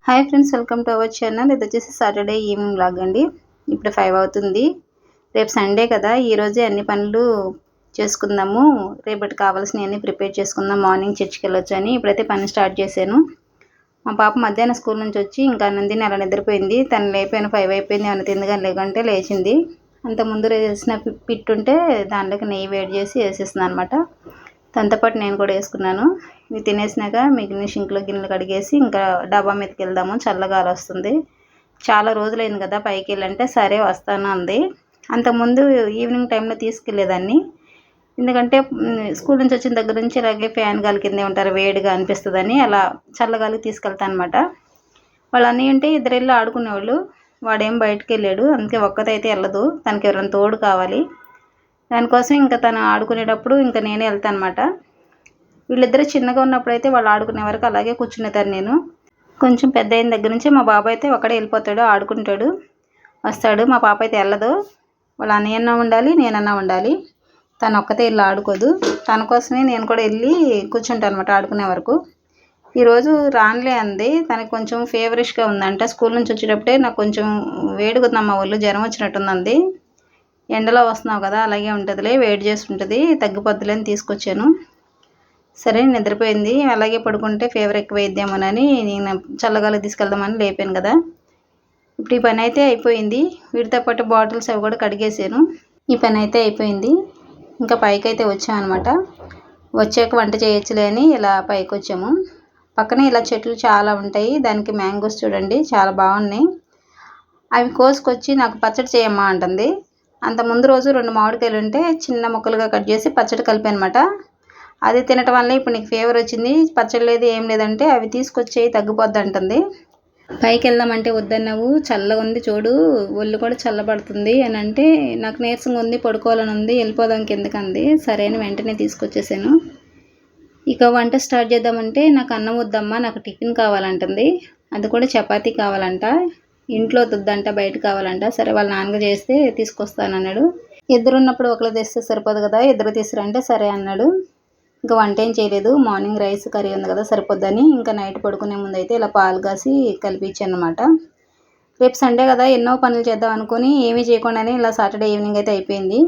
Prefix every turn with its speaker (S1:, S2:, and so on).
S1: Hi friends, welcome to our channel. ఇది వచ్చేసి Saturday evening vlog అండి. ఇప్పుడు 5 అవుతుంది. రేపు సండే కదా, ఈరోజే అన్ని పనులు చేసుకుందాము, రేపటి కావాల్సినవన్నీ ప్రిపేర్ చేసుకుందాం, మార్నింగ్ చర్చికి వెళ్ళొచ్చు అని ఇప్పుడైతే పని స్టార్ట్ చేశాను. మా పాప మధ్యాహ్నం స్కూల్ నుంచి వచ్చి ఇంకా అన్నం అలా నిద్రపోయింది. తను లేకపోయిన 5 అయిపోయింది. ఏమైనా తిందిగాని లేకుంటే లేచింది. అంతకుముందు వేసిన పిట్టు ఉంటే దాంట్లోకి నెయ్యి వేడి చేసి వేసేస్తున్నాను అనమాట. దాంతోపాటు నేను కూడా వేసుకున్నాను. ఇవి తినేసినాక మిగిలిన షింక్లో గిన్నెలు కడిగేసి ఇంకా డాబా మీదకి వెళ్దాము, చల్లగాలి వస్తుంది. చాలా రోజులైంది కదా పైకి వెళ్ళంటే, సరే వస్తాను అంది. అంతకుముందు ఈవినింగ్ టైంలో తీసుకెళ్ళేదాన్ని, ఎందుకంటే స్కూల్ నుంచి వచ్చిన దగ్గర నుంచి ఇలాగే ఫ్యాన్ గాలి కిందే ఉంటారు, వేడిగా అనిపిస్తుందని అలా చల్లగాలికి తీసుకెళ్తాను అనమాట. వాళ్ళు అన్నీ ఉంటే ఇద్దరు వెళ్ళి ఆడుకునేవాళ్ళు. వాడేం బయటకు వెళ్ళాడు, అందుకే ఒక్కతైతే వెళ్ళదు, తనకి ఎవరైనా తోడు కావాలి. దానికోసం ఇంకా తను ఆడుకునేటప్పుడు ఇంకా నేనే వెళ్తాను అనమాట. వీళ్ళిద్దరూ చిన్నగా ఉన్నప్పుడు అయితే వాళ్ళు ఆడుకునే వరకు అలాగే కూర్చునేతాను నేను. కొంచెం పెద్ద అయిన దగ్గర నుంచి మా బాబు అయితే ఒక్కడే వెళ్ళిపోతాడు, ఆడుకుంటాడు, వస్తాడు. మా పాప అయితే వెళ్ళదు. వాళ్ళ అన్నయ్యన్నా ఉండాలి, నేనన్నా ఉండాలి. తను ఒక్కతే వెళ్ళి ఆడుకోదు. తన కోసమే నేను కూడా వెళ్ళి కూర్చుంటాను అనమాట ఆడుకునే వరకు. ఈరోజు రానులే అంది. తనకు కొంచెం ఫీవరిష్గా ఉందంట. స్కూల్ నుంచి వచ్చేటప్పుడే నాకు కొంచెం వేడిగుందమ్మా, ఒళ్ళు జ్వరం వచ్చినట్టుందంది. ఎండలో వస్తున్నావు కదా, అలాగే ఉంటుందిలే, వేడి చేసి ఉంటుంది, తగ్గిపోద్దులే అని తీసుకొచ్చాను. సరే నిద్రపోయింది. అలాగే పడుకుంటే ఫీవర్ ఎక్కువైద్దామోనని నేను చల్లగాలి తీసుకెళ్దామని లేపాను కదా. ఇప్పుడు ఈ పని అయితే అయిపోయింది. వీటితో పాటు బాటిల్స్ అవి కూడా కడిగేసాను. ఈ పని అయితే అయిపోయింది. ఇంకా పైకి అయితే వచ్చామన్నమాట. వచ్చాక వంట చేయొచ్చులే అని ఇలా పైకి వచ్చాము. పక్కనే ఇలా చెట్లు చాలా ఉంటాయి. దానికి మ్యాంగోస్ చూడండి చాలా బాగున్నాయి. అవి కోసుకొచ్చి నాకు పచ్చడి చేయమ్మా అంటుంది. అంత ముందు రోజు 2 మామిడికాయలు ఉంటే చిన్న ముక్కలుగా కట్ చేసి పచ్చడి కలిపానమాట. అది తినటం వల్ల ఇప్పుడు నీకు ఫీవర్ వచ్చింది, పచ్చడి లేదు ఏం లేదంటే అవి తీసుకొచ్చేయి తగ్గిపోద్ది అంటుంది. పైకి వెళ్దామంటే వద్దన్నావు, చల్లగా ఉంది చూడు, ఒళ్ళు కూడా చల్లబడుతుంది అని అంటే నాకు నీరసంగా ఉంది, పడుకోవాలని ఉంది, వెళ్ళిపోదాం కిందకంది. సరే అని వెంటనే తీసుకొచ్చేసాను. ఇక వంట స్టార్ట్ చేద్దామంటే నాకు అన్నం వద్దమ్మా, నాకు టిఫిన్ కావాలంటుంది. అది కూడా చపాతీ కావాలంట, ఇంట్లో వద్దంట, బయట కావాలంట. సరే వాళ్ళ నాన్నగా చేస్తే తీసుకొస్తానన్నాడు. ఇద్దరు ఉన్నప్పుడు ఒకరు తెస్తే సరిపోదు కదా, ఇద్దరు తీసుకురంటే సరే అన్నాడు. ఇంకా వంట ఏం చేయలేదు, మార్నింగ్ రైస్ కర్రీ ఉంది కదా సరిపోద్దని ఇంకా నైట్ పడుకునే ముందు అయితే ఇలా పాలు కాసి కలిపించాను అనమాట. రేపు సండే కదా, ఎన్నో పనులు చేద్దాం అనుకుని ఏమీ చేయకుండానే ఇలా సాటర్డే ఈవినింగ్ అయితే అయిపోయింది.